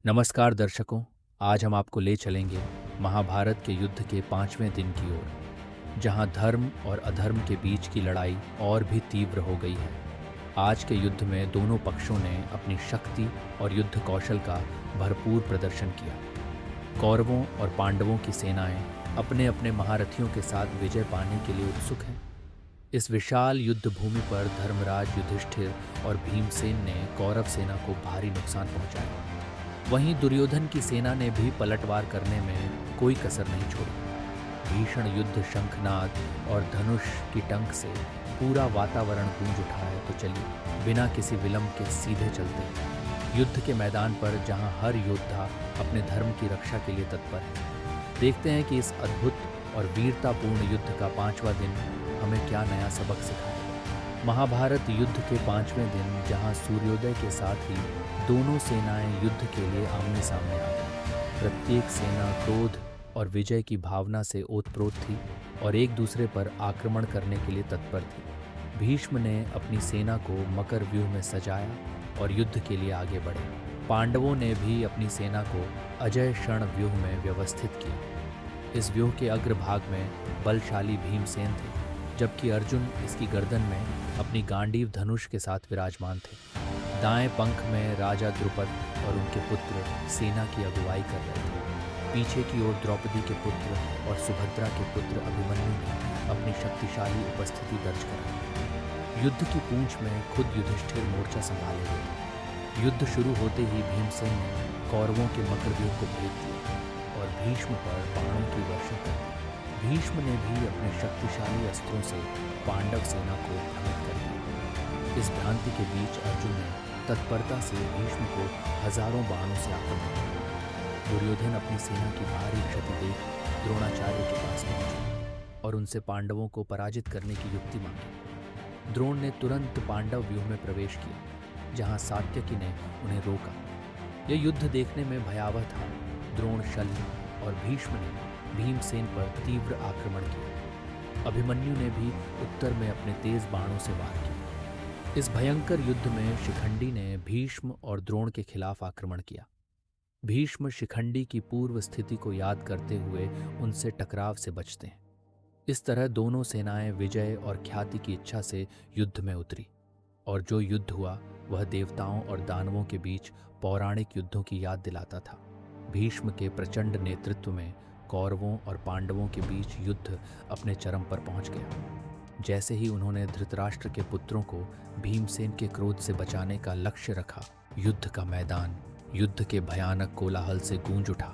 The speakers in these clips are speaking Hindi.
नमस्कार दर्शकों। आज हम आपको ले चलेंगे महाभारत के युद्ध के 5वें दिन की ओर, जहां धर्म और अधर्म के बीच की लड़ाई और भी तीव्र हो गई है। आज के युद्ध में दोनों पक्षों ने अपनी शक्ति और युद्ध कौशल का भरपूर प्रदर्शन किया। कौरवों और पांडवों की सेनाएं अपने अपने महारथियों के साथ विजय पाने के लिए उत्सुक हैं। इस विशाल युद्ध भूमि पर धर्मराज युधिष्ठिर और भीमसेन ने कौरव सेना को भारी नुकसान पहुंचाया। वहीं दुर्योधन की सेना ने भी पलटवार करने में कोई कसर नहीं छोड़ी। भीषण युद्ध शंखनाद और धनुष की टंक से पूरा वातावरण गूंज उठा है। तो चलिए बिना किसी विलंब के सीधे चलते हैं युद्ध के मैदान पर, जहां हर योद्धा अपने धर्म की रक्षा के लिए तत्पर है। देखते हैं कि इस अद्भुत और वीरतापूर्ण युद्ध का 5वां दिन हमें क्या नया सबक सिखाएगा। महाभारत युद्ध के 5वें दिन, जहां सूर्योदय के साथ ही दोनों सेनाएं युद्ध के लिए आमने सामने आ गईं। प्रत्येक सेना क्रोध और विजय की भावना से ओतप्रोत थी और एक दूसरे पर आक्रमण करने के लिए तत्पर थी। भीष्म ने अपनी सेना को मकर व्यूह में सजाया और युद्ध के लिए आगे बढ़े। पांडवों ने भी अपनी सेना को अजय क्षण व्यूह में व्यवस्थित किया। इस व्यूह के अग्रभाग में बलशाली भीमसेन थे, जबकि अर्जुन इसकी गर्दन में अपनी गांडीव धनुष के साथ विराजमान थे। दाएं पंख में राजा द्रुपद और उनके पुत्र सेना की अगुवाई कर रहे थे। पीछे की ओर द्रौपदी के पुत्र और सुभद्रा के पुत्र अभिमन्यु ने अपनी शक्तिशाली उपस्थिति दर्ज कराई। युद्ध की पूंछ में खुद युधिष्ठिर मोर्चा संभाले हुए थे। युद्ध शुरू होते ही भीमसेन ने कौरवों के मकरव्यूह को भेद दिया और भीष्म पर बाणों की वर्षा कर दी। भीष्म ने भी अपने शक्तिशाली अस्त्रों से पांडव सेना को भ्रमित कर दिया। इस भ्रांति के बीच अर्जुन ने तत्परता से भीष्म को हजारों बाणों से आक्रमण किया। दुर्योधन अपनी सेना की भारी क्षति देख द्रोणाचार्य के पास पहुंचे और उनसे पांडवों को पराजित करने की युक्ति मांगी। द्रोण ने तुरंत पांडव व्यूह में प्रवेश किया, जहां सात्यकी ने उन्हें रोका। यह युद्ध देखने में भयावह था। द्रोण, शल्य और भीष्म ने भीमसेन पर तीव्र आक्रमण किया। अभिमन्यु ने भी उत्तर में अपने तेज बाणों से वार किया। इस भयंकर युद्ध में शिखंडी ने भीष्म और द्रोण के खिलाफ आक्रमण किया। भीष्म शिखंडी की पूर्व स्थिति को याद करते हुए उनसे टकराव से बचते हैं। इस तरह दोनों सेनाएं विजय और ख्याति की इच्छा से युद्ध में उतरी, और जो युद्ध हुआ वह देवताओं और दानवों के बीच पौराणिक युद्धों की याद दिलाता था। भीष्म के प्रचंड नेतृत्व में कौरवों और पांडवों के बीच युद्ध अपने चरम पर पहुंच गया। जैसे ही उन्होंने धृतराष्ट्र के पुत्रों को भीमसेन के क्रोध से बचाने का लक्ष्य रखा, युद्ध का मैदान युद्ध के भयानक कोलाहल से गूंज उठा।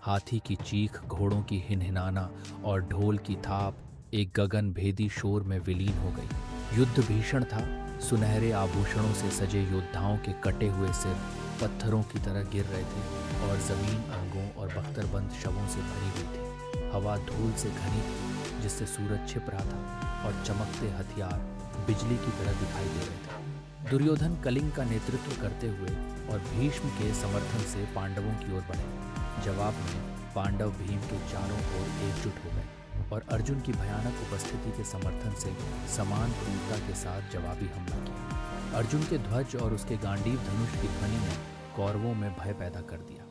हाथी की चीख, घोड़ों की हिनहिनाना और ढोल की थाप एक गगन भेदी शोर में विलीन हो गई। युद्ध भीषण था। सुनहरे आभूषणों से सजे योद्धाओं के कटे हुए सिर पत्थरों की तरह गिर रहे थे और जमीन अंगों और बख्तरबंद शवों से भरी हुई थी। हवा धूल से घनी थी, जिससे सूरज छिप रहा था और चमकते हथियार बिजली की तरह दिखाई दे रहे थे। दुर्योधन कलिंग का नेतृत्व करते हुए और भीष्म के समर्थन से पांडवों की ओर बढ़े। जवाब में पांडव भीम के चारों ओर एकजुट हो गए और अर्जुन की भयानक उपस्थिति के समर्थन से समान क्रूरता के साथ जवाबी हमला किया। अर्जुन के ध्वज और उसके गांडीव धनुष की ध्वनि ने कौरवों में भय पैदा कर दिया।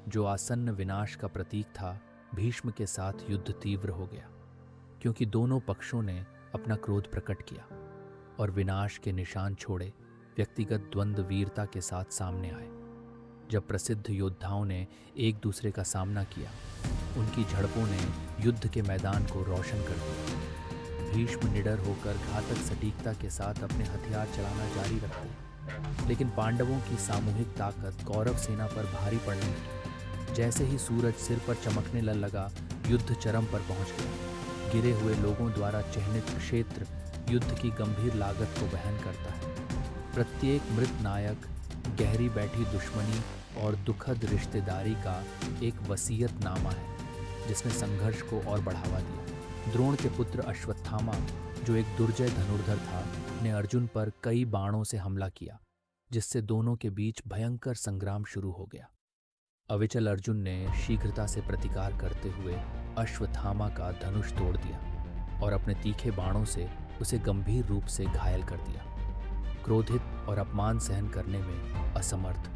जो आसन्न विनाश का प्रतीक था, भीष्म के साथ युद्ध तीव्र हो गया, क्योंकि दोनों पक्षों ने अपना क्रोध प्रकट किया और विनाश के निशान छोड़े। व्यक्तिगत द्वंद्व वीरता के साथ सामने आए। जब प्रसिद्ध योद्धाओं ने एक दूसरे का सामना किया, उनकी झड़पों ने युद्ध के मैदान को रोशन कर दिया। भीष्म निडर होकर घातक सटीकता के साथ अपने हथियार चलाना जारी रखते, लेकिन पांडवों की सामूहिक ताकत कौरव सेना पर भारी पड़ने लगी। जैसे ही सूरज सिर पर चमकने लगा, युद्ध चरम पर पहुंच गया। गिरे हुए लोगों द्वारा चिह्नित क्षेत्र युद्ध की गंभीर लागत को वहन करता है। प्रत्येक मृत नायक गहरी बैठी दुश्मनी और दुखद रिश्तेदारी का एक वसीयतनामा है, जिसने संघर्ष को और बढ़ावा दिया। द्रोण के पुत्र अश्वत्थामा, जो एक दुर्जय धनुर्धर था, ने अर्जुन पर कई बाणों से हमला किया, जिससे दोनों के बीच भयंकर संग्राम शुरू हो गया। अविचल अर्जुन ने शीघ्रता से प्रतिकार करते हुए अश्वत्थामा का धनुष तोड़ दिया और अपने तीखे बाणों से उसे गंभीर रूप से घायल कर दिया। क्रोधित और अपमान सहन करने में असमर्थ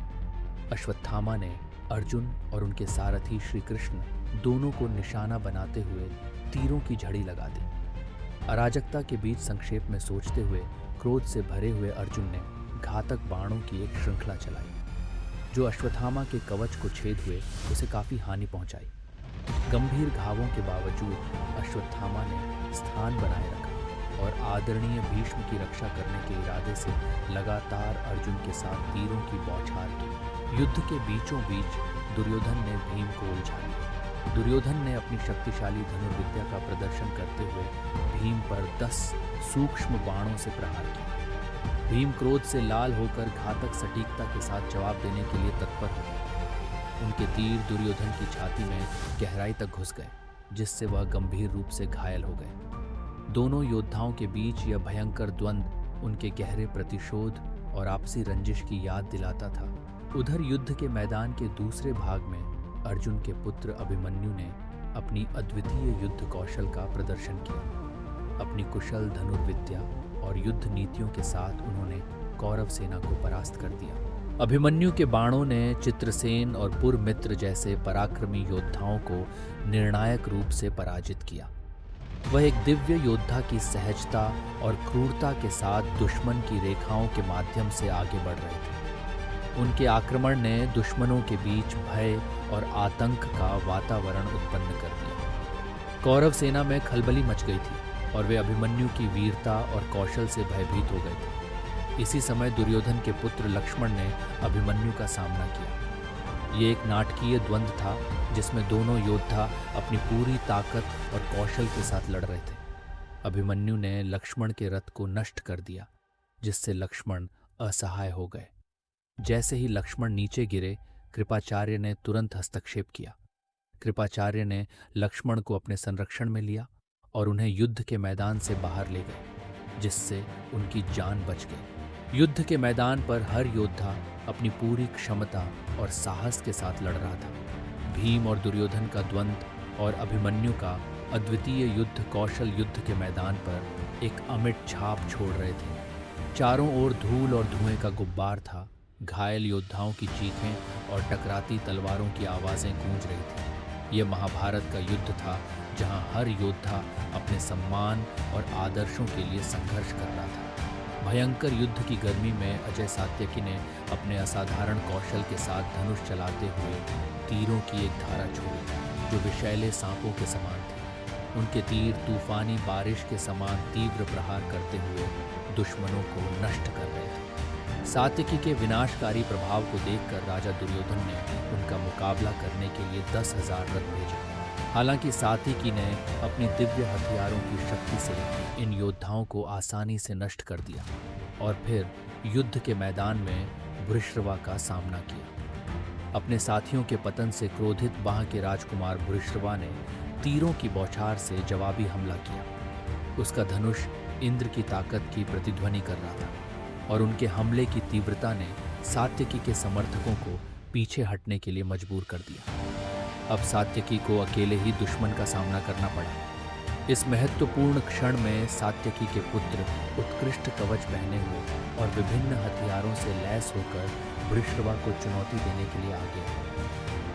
अश्वत्थामा ने अर्जुन और उनके सारथी श्री कृष्ण दोनों को निशाना बनाते हुए तीरों की झड़ी लगा दी। अराजकता के बीच संक्षेप में सोचते हुए क्रोध से भरे हुए अर्जुन ने घातक बाणों की एक श्रृंखला चलाई, जो अश्वत्थामा के कवच को छेद हुए उसे काफी हानि पहुंचाई। गंभीर घावों के बावजूद अश्वत्थामा ने स्थान बनाए रखा और आदरणीय भीष्म की रक्षा करने के इरादे से लगातार अर्जुन के साथ तीरों की बौछार की। युद्ध के बीचों बीच दुर्योधन ने भीम को उलझा लिया। दुर्योधन ने अपनी शक्तिशाली धनुर्विद्या का प्रदर्शन करते हुए भीम पर 10 सूक्ष्म बाणों से प्रहार किया। भीम क्रोध से लाल होकर घातक सटीकता के साथ जवाब देने के लिए तत्पर हो गए। उनके तीर दुर्योधन की छाती में गहराई तक घुस गए, जिससे वह गंभीर रूप से घायल हो गए। दोनों योद्धाओं के बीच यह भयंकर द्वंद्व उनके गहरे प्रतिशोध और आपसी रंजिश की याद दिलाता था। उधर युद्ध के मैदान के दूसरे भाग में अर्जुन के पुत्र अभिमन्यु ने अपनी अद्वितीय युद्ध कौशल का प्रदर्शन किया। अपनी कुशल धनुर्विद्या और युद्ध नीतियों के साथ उन्होंने कौरव सेना को परास्त कर दिया। अभिमन्यु के बाणों ने चित्रसेन और पुरमित्र जैसे पराक्रमी योद्धाओं को निर्णायक रूप से पराजित किया। वह एक दिव्य योद्धा की सहजता और क्रूरता के साथ दुश्मन की रेखाओं के माध्यम से आगे बढ़ रहे थे। उनके आक्रमण ने दुश्मनों के बीच भय और आतंक का वातावरण उत्पन्न कर दिया। कौरव सेना में खलबली मच गई थी और वे अभिमन्यु की वीरता और कौशल से भयभीत हो गए थे। इसी समय दुर्योधन के पुत्र लक्ष्मण ने अभिमन्यु का सामना किया। ये एक नाटकीय द्वंद्व था जिसमें दोनों योद्धा अपनी पूरी ताकत और कौशल के साथ लड़ रहे थे। अभिमन्यु ने लक्ष्मण के रथ को नष्ट कर दिया, जिससे लक्ष्मण असहाय हो गए। जैसे ही लक्ष्मण नीचे गिरे, कृपाचार्य ने तुरंत हस्तक्षेप किया। कृपाचार्य ने लक्ष्मण को अपने संरक्षण में लिया और उन्हें युद्ध के मैदान से बाहर ले गए, जिससे उनकी जान बच गई। युद्ध के मैदान पर हर योद्धा अपनी पूरी क्षमता और साहस के साथ लड़ रहा था। भीम और दुर्योधन का द्वंद्व और अभिमन्यु का अद्वितीय युद्ध कौशल युद्ध के मैदान पर एक अमिट छाप छोड़ रहे थे। चारों ओर धूल और धुएं का गुब्बार था। घायल योद्धाओं की चीखें और टकराती तलवारों की आवाज़ें गूंज रही थी। यह महाभारत का युद्ध था, जहां हर योद्धा अपने सम्मान और आदर्शों के लिए संघर्ष कर रहा था। भयंकर युद्ध की गर्मी में अजय सात्यकी ने अपने असाधारण कौशल के साथ धनुष चलाते हुए तीरों की एक धारा छोड़ी, जो विषैले सांपों के समान थी। उनके तीर तूफानी बारिश के समान तीव्र प्रहार करते हुए दुश्मनों को नष्ट कर रहे थे। सात्यकी के विनाशकारी प्रभाव को देखकर राजा दुर्योधन ने उनका मुकाबला करने के लिए 10,000 रथ भेजे। हालांकि सात्यकी ने अपनी दिव्य हथियारों की शक्ति से इन योद्धाओं को आसानी से नष्ट कर दिया और फिर युद्ध के मैदान में भृशरवा का सामना किया। अपने साथियों के पतन से क्रोधित बाह के राजकुमार भृशरवा ने तीरों की बौछार से जवाबी हमला किया। उसका धनुष इंद्र की ताकत की प्रतिध्वनि कर रहा था और उनके हमले की तीव्रता ने सात्यकी के समर्थकों को पीछे हटने के लिए मजबूर कर दिया। अब सात्यकी को अकेले ही दुश्मन का सामना करना पड़ा। इस महत्वपूर्ण क्षण में सात्यकी के पुत्र उत्कृष्ट कवच पहने हुए और विभिन्न हथियारों से लैस होकर भृशरवा को चुनौती देने के लिए आगे आए।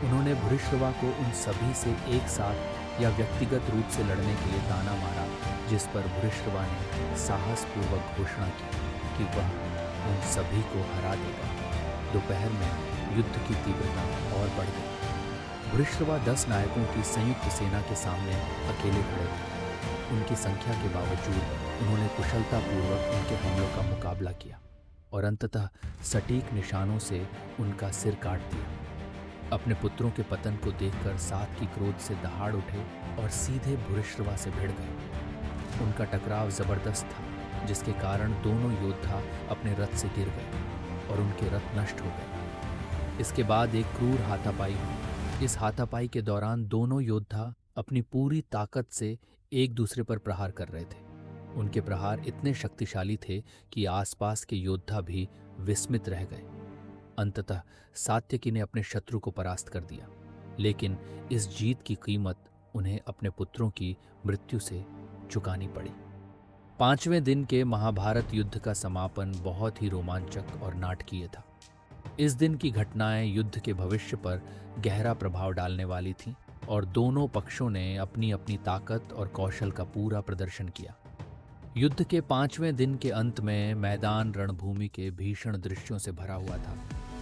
उन्होंने भृशरवा को उन सभी से एक साथ या व्यक्तिगत रूप से लड़ने के लिए ताना मारा, जिस पर भृशरवा ने साहसपूर्वक घोषणा की कि वह उन सभी को हरा देगा। दोपहर में युद्ध की तीव्रता और बढ़ गई। भृशरवा 10 नायकों की संयुक्त सेना के सामने अकेले खड़े थे। उनकी संख्या के बावजूद उन्होंने कुशलतापूर्वक उनके हमलों का मुकाबला किया और अंततः सटीक निशानों से उनका सिर काट दिया। अपने पुत्रों के पतन को देखकर सात्यकी क्रोध से दहाड़ उठे और सीधे भृशरवा से भिड़ गए। उनका टकराव जबरदस्त था, जिसके कारण दोनों योद्धा अपने रथ से गिर गए और उनके रथ नष्ट हो गए। इसके बाद एक क्रूर हाथापाई हुई। इस हाथापाई के दौरान दोनों योद्धा अपनी पूरी ताकत से एक दूसरे पर प्रहार कर रहे थे। उनके प्रहार इतने शक्तिशाली थे कि आसपास के योद्धा भी विस्मित रह गए। अंततः सात्यकी ने अपने शत्रु को परास्त कर दिया, लेकिन इस जीत की कीमत उन्हें अपने पुत्रों की मृत्यु से चुकानी पड़ी। 5वें दिन के महाभारत युद्ध का समापन बहुत ही रोमांचक और नाटकीय था। इस दिन की घटनाएं युद्ध के भविष्य पर गहरा प्रभाव डालने वाली थीं और दोनों पक्षों ने अपनी अपनी ताकत और कौशल का पूरा प्रदर्शन किया। युद्ध के 5वें दिन के अंत में मैदान रणभूमि के भीषण दृश्यों से भरा हुआ था।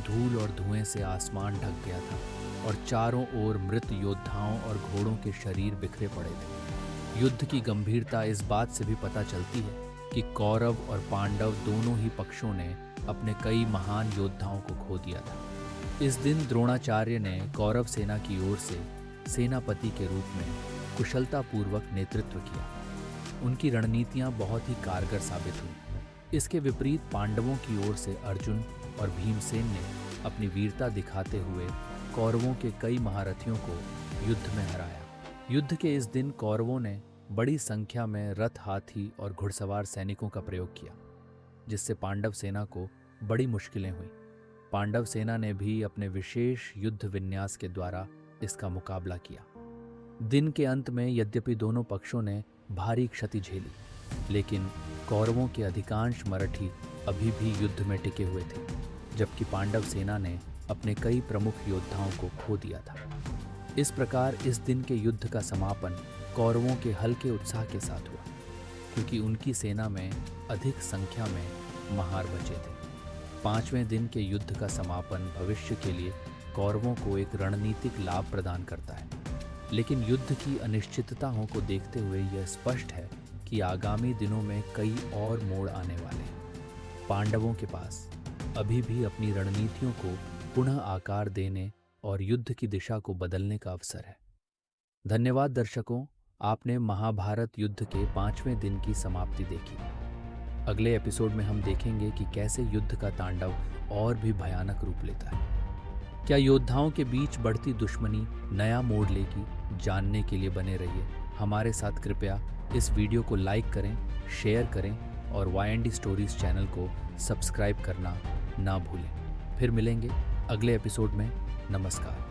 धूल और धुएं से आसमान ढक गया था और चारों ओर मृत योद्धाओं और घोड़ों के शरीर बिखरे पड़े थे। युद्ध की गंभीरता इस बात से भी पता चलती है कि कौरव और पांडव दोनों ही पक्षों ने अपने कई महान योद्धाओं को खो दिया था। इस दिन द्रोणाचार्य ने कौरव सेना की ओर से सेनापति के रूप में कुशलतापूर्वक नेतृत्व किया। उनकी रणनीतियां बहुत ही कारगर साबित हुई। इसके विपरीत पांडवों की ओर से अर्जुन और भीमसेन ने अपनी वीरता दिखाते हुए कौरवों के कई महारथियों को युद्ध में हराया। युद्ध के इस दिन कौरवों ने बड़ी संख्या में रथ, हाथी और घुड़सवार सैनिकों का प्रयोग किया, जिससे पांडव सेना को बड़ी मुश्किलें हुई। पांडव सेना ने भी अपने विशेष युद्ध विन्यास के द्वारा इसका मुकाबला किया। दिन के अंत में यद्यपि दोनों पक्षों ने भारी क्षति झेली, लेकिन कौरवों के अधिकांश मराठी अभी भी युद्ध में टिके हुए थे, जबकि पांडव सेना ने अपने कई प्रमुख योद्धाओं को खो दिया था। इस प्रकार इस दिन के युद्ध का समापन कौरवों के हल्के उत्साह के साथ हुआ, क्योंकि उनकी सेना में अधिक संख्या में महार बचे थे। 5वें दिन के युद्ध का समापन भविष्य के लिए कौरवों को एक रणनीतिक लाभ प्रदान करता है, लेकिन युद्ध की अनिश्चितताओं को देखते हुए यह स्पष्ट है कि आगामी दिनों में कई और मोड़ आने वाले हैं। पांडवों के पास अभी भी अपनी रणनीतियों को पुनः आकार देने और युद्ध की दिशा को बदलने का अवसर है। धन्यवाद दर्शकों, आपने महाभारत युद्ध के 5वें दिन की समाप्ति देखी। अगले एपिसोड में हम देखेंगे कि कैसे युद्ध का तांडव और भी भयानक रूप लेता है। क्या योद्धाओं के बीच बढ़ती दुश्मनी नया मोड़ लेगी? जानने के लिए बने रहिए हमारे साथ। कृपया इस वीडियो को लाइक करें, शेयर करें और YND स्टोरीज चैनल को सब्सक्राइब करना ना भूलें। फिर मिलेंगे अगले एपिसोड में। नमस्कार।